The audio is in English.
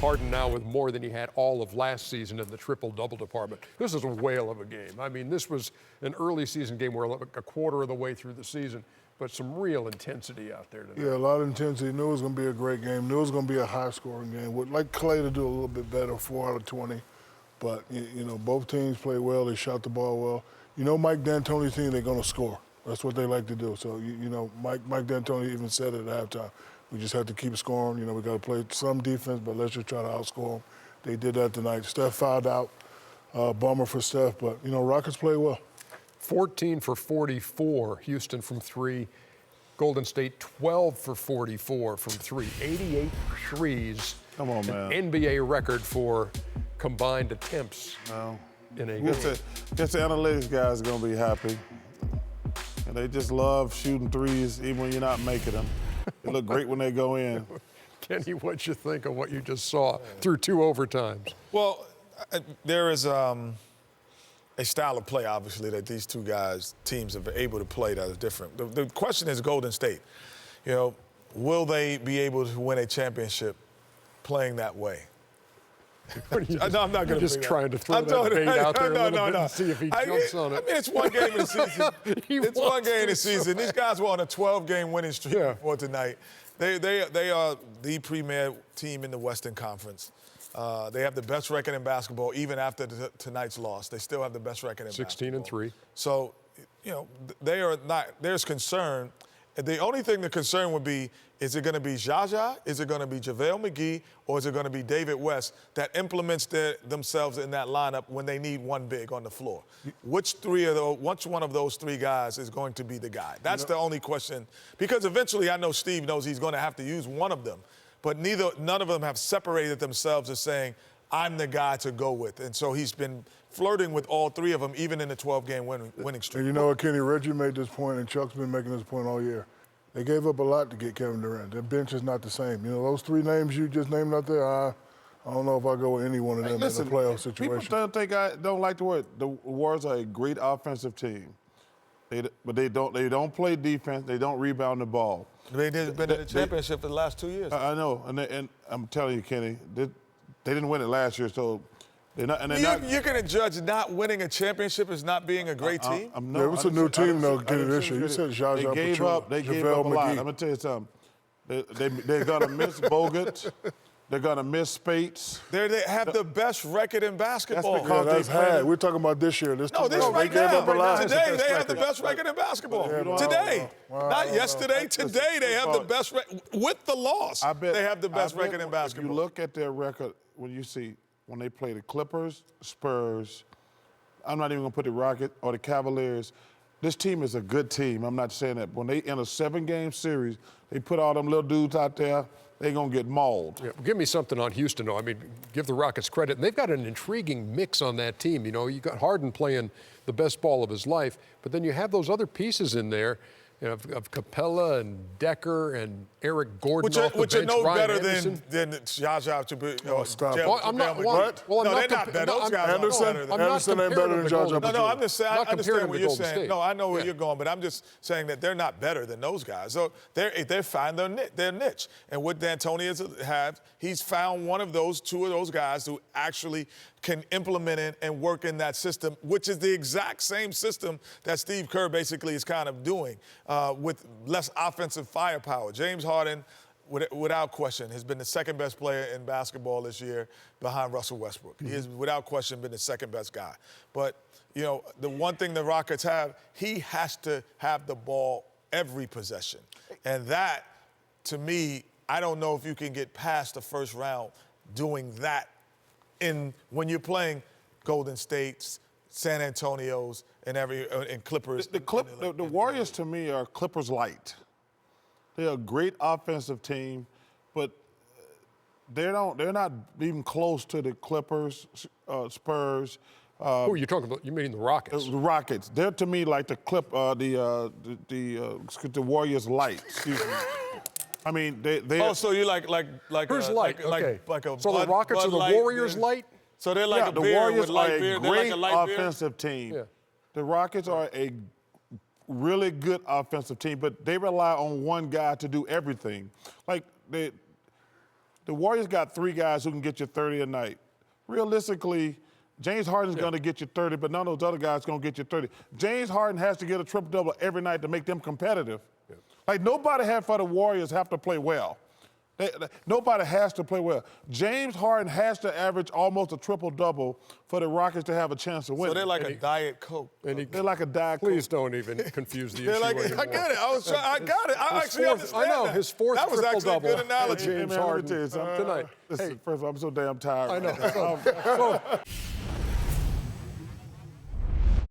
Harden now with more than he had all of last season in the triple-double department. This is a whale of a game. I mean, this was an early season game where like a quarter of the way through the season, but some real intensity out there today. Yeah, a lot of intensity. Knew it was going to be a great game. Knew it was going to be a high-scoring game. Would like Clay to do a little bit better, 4 out of 20. But, you know, both teams played well. They shot the ball well. You know, Mike D'Antoni's team, they're going to score. That's what they like to do. So, you know, Mike D'Antoni even said it at halftime. We just have to keep scoring. You know, we got to play some defense, but let's just try to outscore them. They did that tonight. Steph fouled out. Bummer for Steph, but, you know, Rockets played well. 14 for 44, Houston from 3. Golden State 12 for 44 from 3. 88 threes. Come on, man. An NBA record for combined attempts in a game. Guess the analytics guys are going to be happy. And they just love shooting threes even when you're not making them. They look great when they go in. Kenny, what you think of what you just saw through 2 overtimes? Well, there is a style of play, obviously, that these two teams are able to play that is different. The question is Golden State. You know, will they be able to win a championship playing that way? No, I'm not going to. Just trying to throw that bait out there a little bit and see if he jumps on it. I mean, it's one game in the season. It's one game in the season. These guys were on a 12-game winning streak before tonight. They are the premier team in the Western Conference. They have the best record in basketball, even after tonight's loss. They still have the best record in 16 basketball. 16-3. So, you know, they are not. There's concern. The only thing the concern would be, is it going to be Jaja, is it going to be JaVale McGee, or is it going to be David West that implements themselves in that lineup when they need one big on the floor? Which one of those 3 guys is going to be the guy? That's the only question. Because eventually I know Steve knows he's going to have to use one of them. But none of them have separated themselves as saying, I'm the guy to go with. And so he's been flirting with all 3 of them, even in the 12-game winning streak. And you know what, Kenny, Reggie made this point, and Chuck's been making this point all year. They gave up a lot to get Kevin Durant. Their bench is not the same. You know, those 3 names you just named out there, I don't know if I go with any one of them in a playoff situation. People don't think I don't like the word. The Warriors are a great offensive team. But they don't play defense. They don't rebound the ball. They've been in the championship for the last 2 years. I know, and I'm telling you, Kenny, they didn't win it last year, so they're not. And you're going to judge not winning a championship as not being a great team? It was a new team, though, Kenny, this year. You said Jaja Pachulia. They gave up a lot. I'm going to tell you something. They're going to miss Bogut. They're going to miss Spates. They have the best record in basketball. That's because that's high. We're talking about this year. This right they now. Gave up a lot. Today, they have the best record in basketball. Today. Not yesterday. Today, they have the best record. With the loss, they have the best record in basketball. If you look at their record, when they play the Clippers, Spurs, I'm not even going to put the Rockets or the Cavaliers. This team is a good team. I'm not saying that. When they in a 7-game series, they put all them little dudes out there, they're going to get mauled. Yeah, give me something on Houston, though. I mean, give the Rockets credit. And they've got an intriguing mix on that team. You know, you got Harden playing the best ball of his life, but then you have those other pieces in there, you know, of Capella and Decker and Eric Gordon which are no better Anderson. than Jaja to be. Stop. I'm not. Well, they're not better. Those guys Anderson ain't better than Jaja Pachulia. No, I'm just saying. I understand what you're saying. State. No, I know where you're going, but I'm just saying that they're not better than those guys. So they find their niche. And what D'Antoni has, he's found two of those guys who actually can implement it and work in that system, which is the exact same system that Steve Kerr basically is kind of doing with less offensive firepower. James Harden, without question, has been the second best player in basketball this year behind Russell Westbrook. He has, without question, been the second best guy. But, you know, the one thing the Rockets have, he has to have the ball every possession. And that, to me, I don't know if you can get past the first round doing that when you're playing Golden States, San Antonio's, and Clippers. The Warriors, to me, are Clippers light. They're a great offensive team, but they're not even close to the Clippers, Spurs. Who are you talking about? You mean the Rockets? The Rockets. They're, to me, like the Warriors light. Excuse me. I mean, they. So you like Who's light? Okay. Like a so the Rockets are the Warriors light? So they're like a the beer Warriors with light beer. are a They're like great a light beer. offensive team. Yeah. The Rockets are a really good offensive team, but they rely on one guy to do everything. Like The Warriors got 3 guys who can get you 30 a night. Realistically, James Harden's going to get you 30, but none of those other guys going to get you 30. James Harden has to get a triple-double every night to make them competitive. Yeah. Like, nobody for the Warriors have to play well. Nobody has to play well. James Harden has to average almost a triple-double for the Rockets to have a chance to win. So they're like a Diet Coke. They're like a Diet Coke. Please don't even confuse the issue anymore. I get it. I got it. I actually understand I know, that. his fourth that was actually a triple-double. good analogy. James Harden tonight. Listen, first of all, I'm so damn tired. I know.